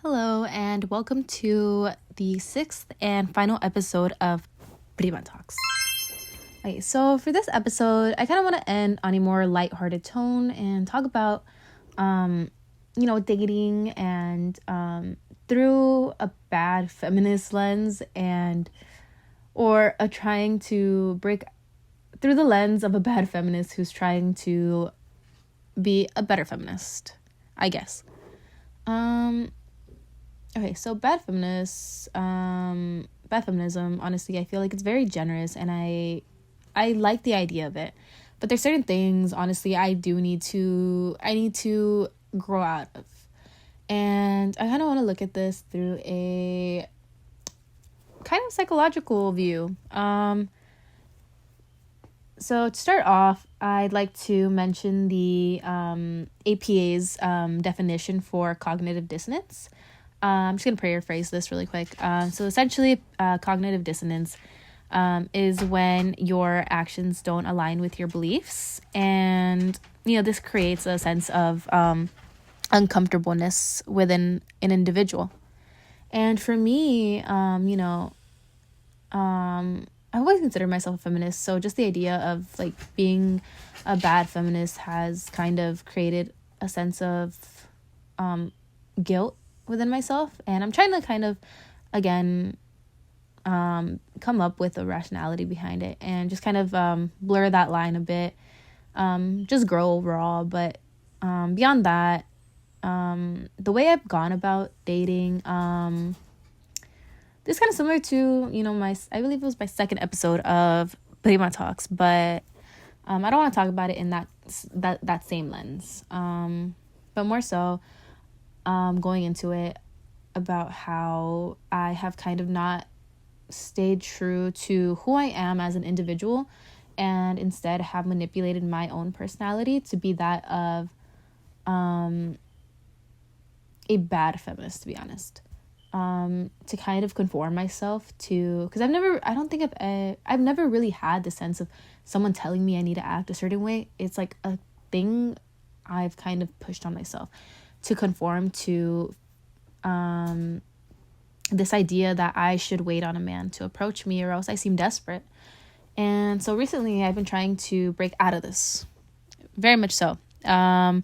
Hello, and welcome to the sixth and final episode of Prima Talks. Okay, so for this episode, I kind of want to end on a more lighthearted tone and talk about, dating and through a bad feminist lens or trying to break through the lens of a bad feminist who's trying to be a better feminist, I guess. Okay, so bad feminism, honestly, I feel like it's very generous and I like the idea of it. But there's certain things, honestly, I need to grow out of. And I kind of want to look at this through a kind of psychological view. So to start off, I'd like to mention the APA's definition for cognitive dissonance. I'm just going to paraphrase this really quick. So essentially, cognitive dissonance is when your actions don't align with your beliefs. And, this creates a sense of uncomfortableness within an individual. And for me, I always consider myself a feminist. So just the idea of like being a bad feminist has kind of created a sense of guilt within myself, and I'm trying to kind of again come up with a rationality behind it and just kind of blur that line a bit, just grow overall. But beyond that, the way I've gone about dating, this is kind of similar to I believe it was my second episode of Prima Talks, but I don't want to talk about it in that same lens, but more so going into it about how I have kind of not stayed true to who I am as an individual and instead have manipulated my own personality to be that of a bad feminist, to be honest. To kind of conform myself to, because I've never really had the sense of someone telling me I need to act a certain way. It's like a thing I've kind of pushed on myself to conform to this idea that I should wait on a man to approach me or else I seem desperate. And so recently I've been trying to break out of this, very much so. And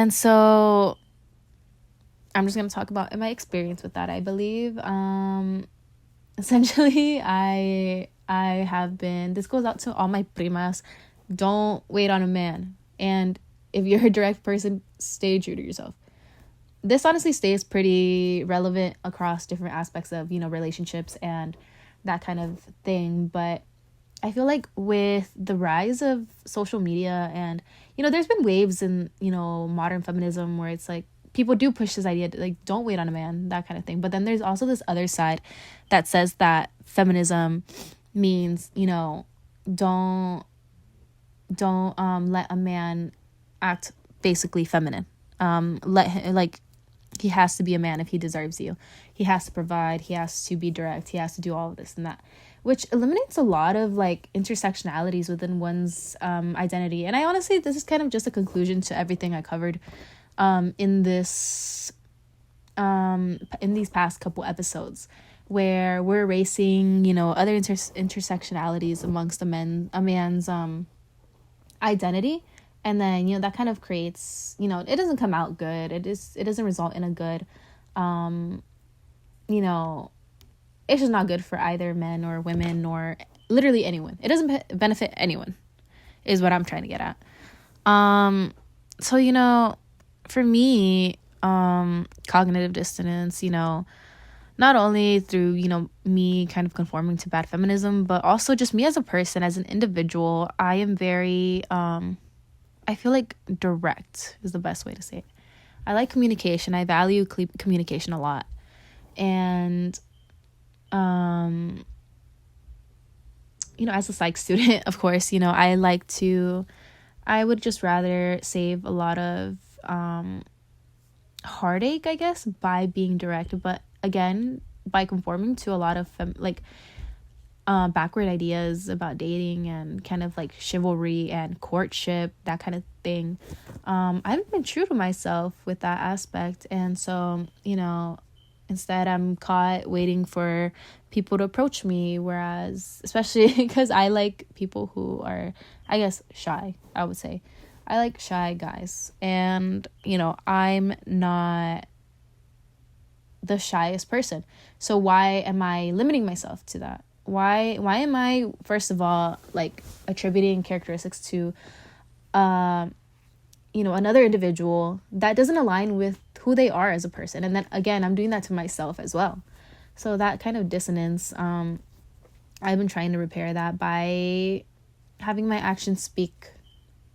so I'm just going to talk about my experience with that, I believe. Essentially, I have been, this goes out to all my primas, don't wait on a man. And if you're a direct person, stay true to yourself. This honestly stays pretty relevant across different aspects of, relationships and that kind of thing. But I feel like with the rise of social media and, there's been waves in, modern feminism where it's like people do push this idea to, like, don't wait on a man, that kind of thing. But then there's also this other side that says that feminism means, don't let a man act basically feminine. He has to be a man if he deserves you. He has to provide, he has to be direct, he has to do all of this and that, which eliminates a lot of like intersectionalities within one's identity. And I honestly, this is kind of just a conclusion to everything I covered in these past couple episodes, where we're erasing, other intersectionalities amongst a man's identity. And then, that kind of creates, it doesn't come out good. It doesn't result in a good, it's just not good for either men or women or literally anyone. It doesn't benefit anyone is what I'm trying to get at. So, for me, cognitive dissonance, not only through, me kind of conforming to bad feminism, but also just me as a person, as an individual, I am very, I feel like direct is the best way to say it. I like communication. I value communication a lot. And, as a psych student, of course, I would just rather save a lot of heartache, I guess, by being direct. But again, by conforming to a lot of backward ideas about dating and kind of like chivalry and courtship, that kind of thing. I haven't been true to myself with that aspect. And so, instead I'm caught waiting for people to approach me, whereas, especially because I like people who are, I guess, shy, I would say. I like shy guys. And, I'm not the shyest person. So why am I limiting myself to that? Why am I, first of all, like attributing characteristics to another individual that doesn't align with who they are as a person? And then again, I'm doing that to myself as well. So that kind of dissonance, I've been trying to repair that by having my actions speak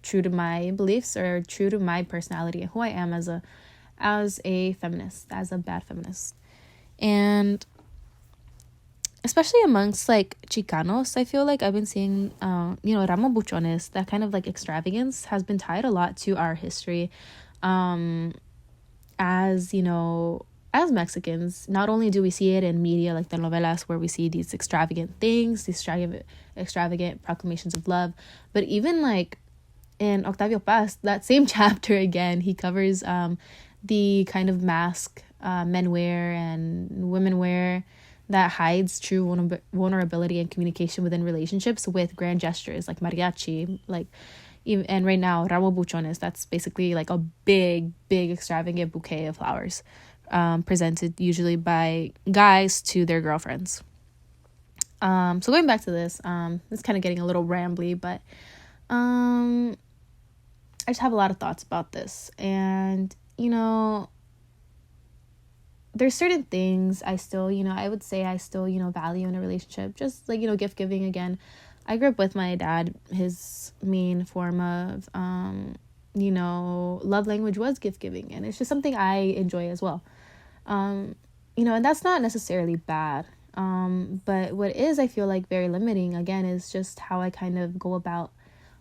true to my beliefs or true to my personality and who I am as a feminist, as a bad feminist. And especially amongst like Chicanos, I feel like I've been seeing, Ramo Buchones, that kind of like extravagance has been tied a lot to our history. As Mexicans, not only do we see it in media like the novelas where we see these extravagant things, these extravagant proclamations of love, but even like in Octavio Paz, that same chapter again, he covers the kind of mask men wear and women wear that hides true vulnerability and communication within relationships with grand gestures like mariachi, like even, and right now ramo buchones, that's basically like a big extravagant bouquet of flowers presented usually by guys to their girlfriends. So going back to this, it's kind of getting a little rambly, but I just have a lot of thoughts about this. And there's certain things I still, I would say I still, value in a relationship. Just like, gift giving again. I grew up with my dad. His main form of, love language was gift giving. And it's just something I enjoy as well. And that's not necessarily bad. But what is, I feel like, very limiting, again, is just how I kind of go about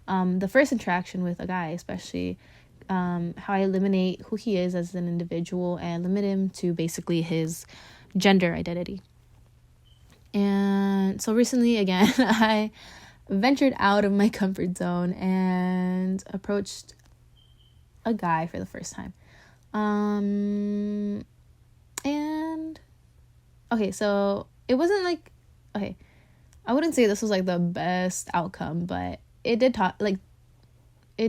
the first interaction with a guy, especially how I eliminate who he is as an individual and limit him to basically his gender identity. And so recently, again, I ventured out of my comfort zone and approached a guy for the first time. And okay, so it wasn't like, okay, I wouldn't say this was like the best outcome, but it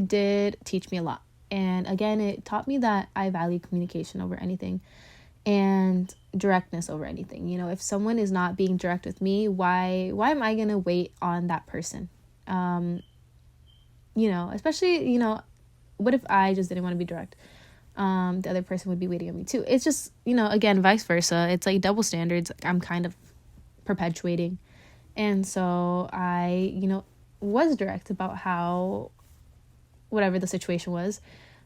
did teach me a lot. And again, it taught me that I value communication over anything and directness over anything. If someone is not being direct with me, why am I going to wait on that person? Especially, what if I just didn't want to be direct? The other person would be waiting on me too. It's just, again, vice versa. It's like double standards I'm kind of perpetuating. And so I, was direct about how whatever the situation was.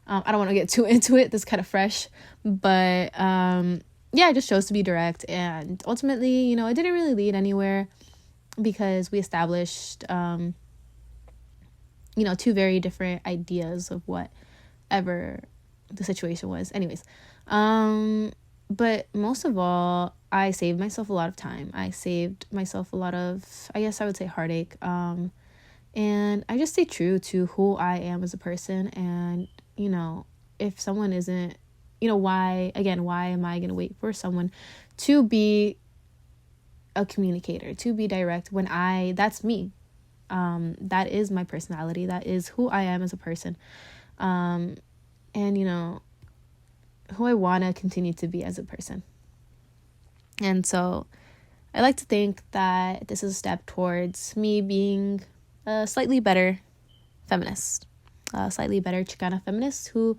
I don't want to get too into it. This is kind of fresh, but I just chose to be direct, and ultimately, it didn't really lead anywhere because we established, two very different ideas of whatever the situation was. Anyways, but most of all, I saved myself a lot of time. I saved myself a lot of, I guess I would say, heartache. And I just stay true to who I am as a person. And, if someone isn't, why am I going to wait for someone to be a communicator, to be direct when that's me. That is my personality. That is who I am as a person. And, who I want to continue to be as a person. And so I like to think that this is a step towards me being a slightly better feminist, a slightly better Chicana feminist who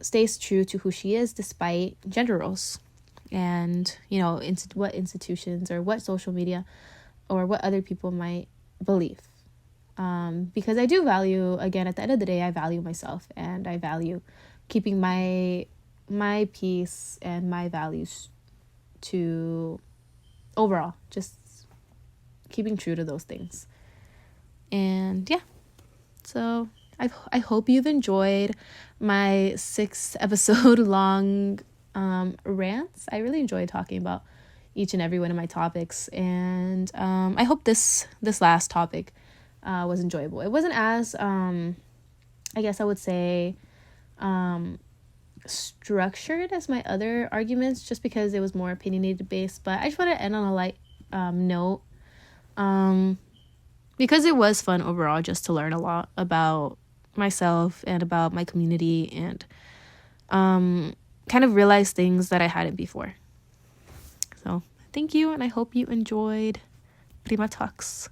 stays true to who she is despite gender roles and, what institutions or what social media or what other people might believe. Because I do value, again, at the end of the day, I value myself and I value keeping my peace and my values to overall, just keeping true to those things. And so I hope you've enjoyed my 6 episode long rants. I really enjoy talking about, each and every one of my topics. And I hope this last topic was enjoyable. It wasn't as I guess I would say structured as my other arguments, just because it was more opinionated based. But I just want to end on a light note, because it was fun overall just to learn a lot about myself and about my community, and kind of realize things that I hadn't before. So thank you, and I hope you enjoyed Prima Talks.